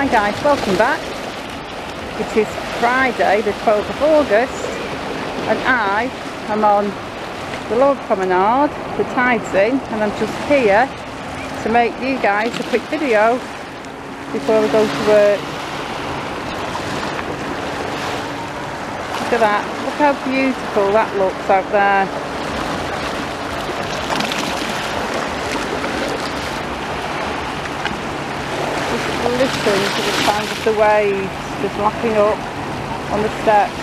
Hi guys, welcome back. It is Friday the 12th of August and I am on the Lord Promenade, the tide's in, and I'm just here to make you guys a quick video before I go to work. Look at that, look how beautiful that looks out there. Listen to the sound of the waves just lapping up on the steps.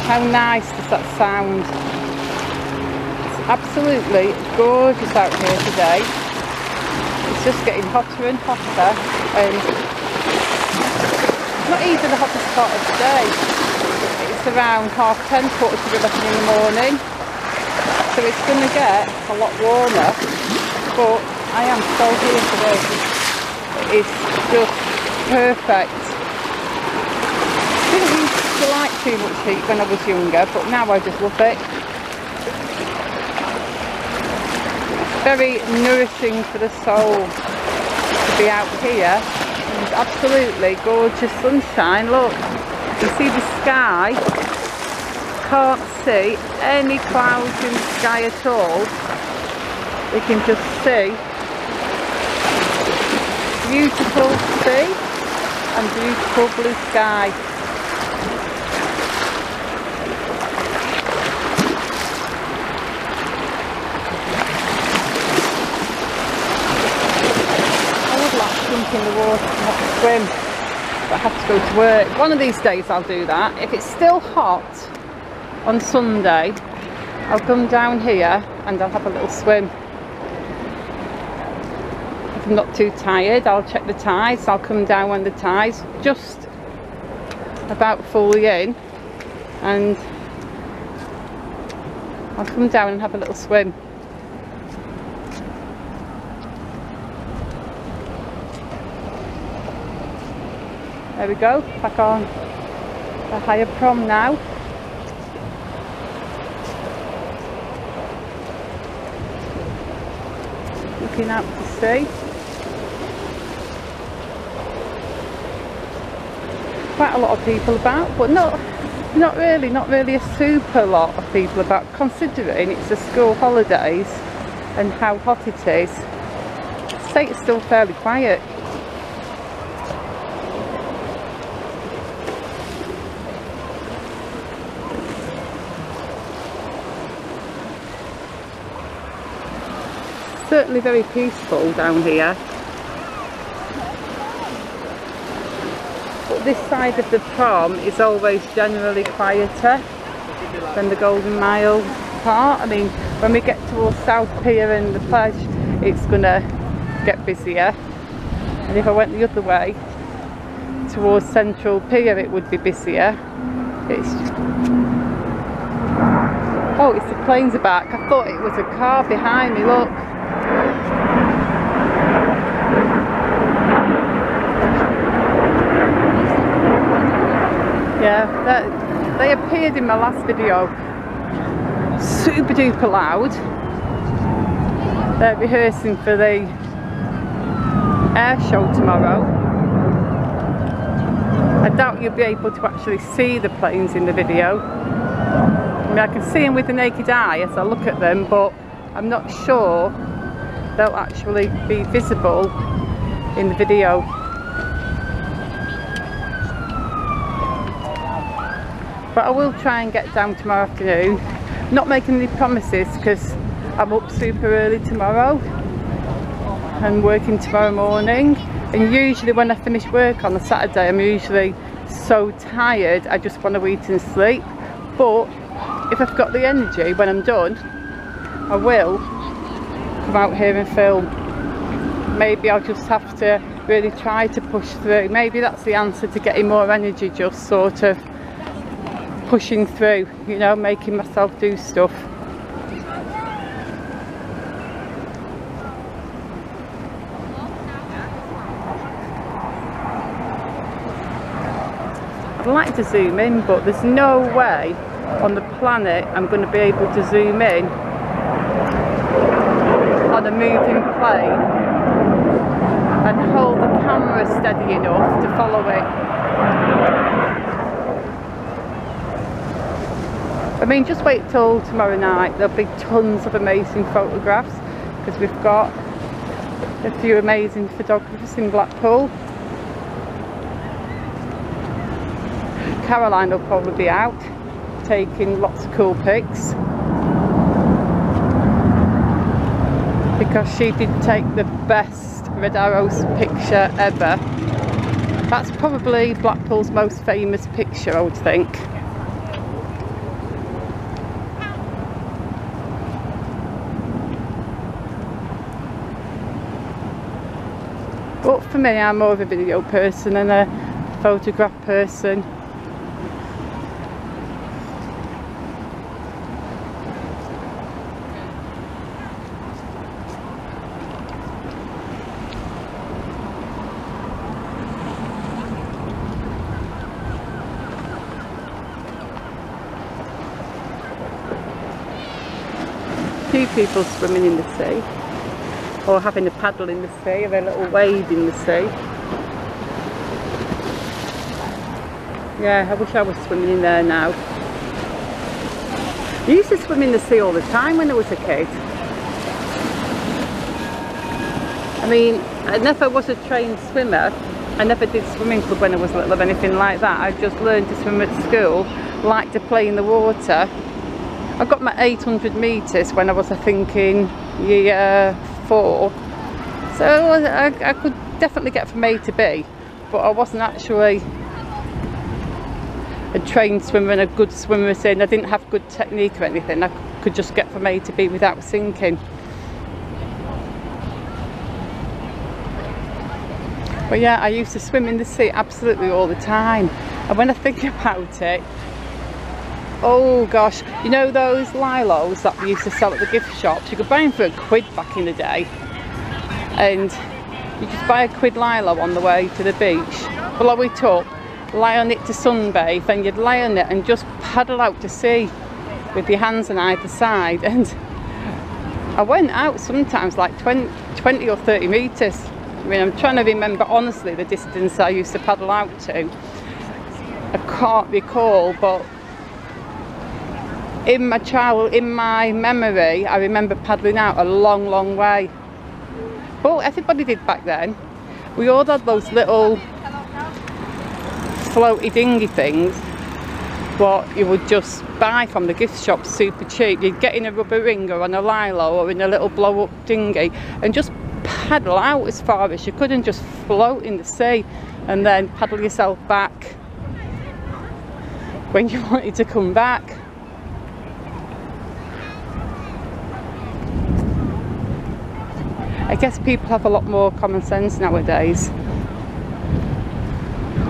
How nice does that sound? It's absolutely gorgeous out here today. It's just getting hotter and hotter, and it's not even the hottest part of the day. It's around 10:30, 11 in the morning, so it's going to get a lot warmer, but I am so here for this. It's just perfect. I didn't used to like too much heat when I was younger, but now I just love it. Very nourishing for the soul to be out here. And absolutely gorgeous sunshine. Look, you see the sky. Can't see any clouds in the sky at all. You can just see beautiful sea and beautiful blue sky. I would like to jump in the water and have a swim, but I have to go to work. One of these days I'll do that. If it's still hot on Sunday, I'll come down here and I'll have a little swim. I'm not too tired, I'll check the tides. I'll come down when the tide's just about fully in, and I'll come down and have a little swim. There we go, back on the higher prom now. Looking out to sea. Quite a lot of people about, but not really a super lot of people about, considering it's the school holidays and how hot it is. I'd say it's still fairly quiet. Certainly very peaceful down here. This side of the prom is always generally quieter than the Golden Mile part. I mean, when we get towards South Pier and the Pledge, it's gonna get busier, and if I went the other way towards Central Pier, it would be busier. Oh, it's the planes are back. I thought it was a car behind me, look. Yeah, they appeared in my last video super duper loud. They're rehearsing for the air show tomorrow. I doubt you'll be able to actually see the planes in the video. I mean, I can see them with the naked eye as I look at them, but I'm not sure they'll actually be visible in the video. But I will try and get down tomorrow afternoon. Not making any promises because I'm up super early tomorrow and working tomorrow morning. And usually when I finish work on a Saturday, I'm usually so tired I just want to eat and sleep. But if I've got the energy when I'm done, I will come out here and film. Maybe I'll just have to really try to push through. Maybe that's the answer to getting more energy, just sort of pushing through, you know, making myself do stuff. I'd like to zoom in, but there's no way on the planet I'm going to be able to zoom in on a moving plane and hold the camera camera steady enough to follow it. I mean, just wait till tomorrow night, there'll be tons of amazing photographs, because we've got a few amazing photographers in Blackpool. Caroline will probably be out taking lots of cool pics, because she did take the best red arrows picture ever. That's probably Blackpool's most famous picture, I would think. But for me, I'm more of a video person than a photograph person. Few people swimming in the sea, or having a paddle in the sea, or a little wade in the sea. Yeah, I wish I was swimming in there now. I used to swim in the sea all the time when I was a kid. I mean, I never was a trained swimmer. I never did swimming club when I was little or anything like that. I just learned to swim at school, liked to play in the water. I got my 800 metres when I was, I think, in year 4. So I could definitely get from A to B, but I wasn't actually a trained swimmer and a good swimmer, saying I didn't have good technique or anything. I could just get from A to B without sinking. But yeah, I used to swim in the sea absolutely all the time. And when I think about it, oh gosh, you know those lilos that we used to sell at the gift shops? You could buy them for £1 back in the day, and you just buy a £1 lilo on the way to the beach, blow it up, lie on it to sunbathe, then you'd lie on it and just paddle out to sea with your hands on either side. And I went out sometimes like 20 or 30 metres. I mean, I'm trying to remember honestly the distance I used to paddle out to. I can't recall, but in my memory, I remember paddling out a long, long way. But everybody did back then. We all had those little floaty dinghy things, what you would just buy from the gift shop super cheap. You'd get in a rubber ring or on a lilo or in a little blow-up dinghy and just paddle out as far as you could and just float in the sea, and then paddle yourself back when you wanted to come back. I guess people have a lot more common sense nowadays,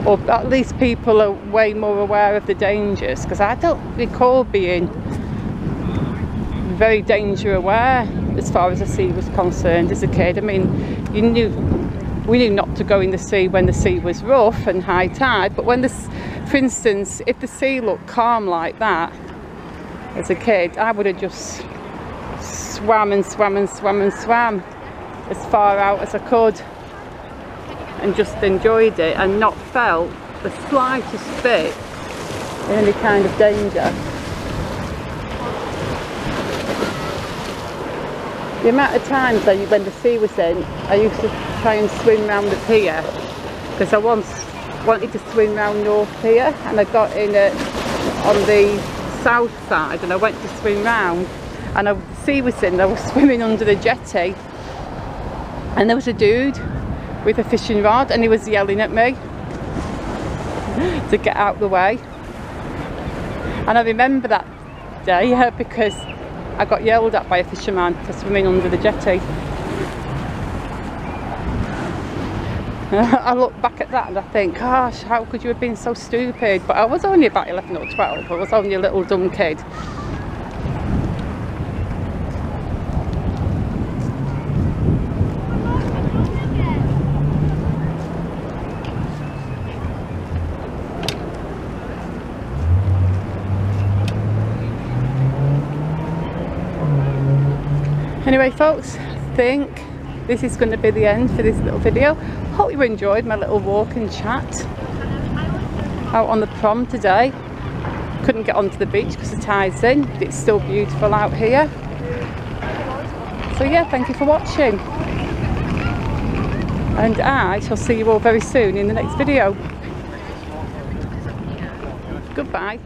or at least people are way more aware of the dangers, because I don't recall being very danger aware as far as the sea was concerned as a kid. I mean, we knew not to go in the sea when the sea was rough and high tide, but when for instance, if the sea looked calm like that as a kid, I would have just swam and swam and swam and swam as far out as I could and just enjoyed it and not felt the slightest bit in any kind of danger. The amount of times when the sea was in, I used to try and swim round the pier, because I once wanted to swim round North Pier, and I got in on the south side and I went to swim round, and the sea was in, I was swimming under the jetty, and there was a dude with a fishing rod and he was yelling at me to get out the way. And I remember that day because I got yelled at by a fisherman for swimming under the jetty. I look back at that and I think, gosh, how could you have been so stupid? But I was only about 11 or 12, I was only a little dumb kid. Anyway folks, I think this is going to be the end for this little video. hope you enjoyed my little walk and chat out on the prom today. Couldn't get onto the beach because the tide's in, but it's still beautiful out here. So yeah, thank you for watching, and I shall see you all very soon in the next video. Goodbye.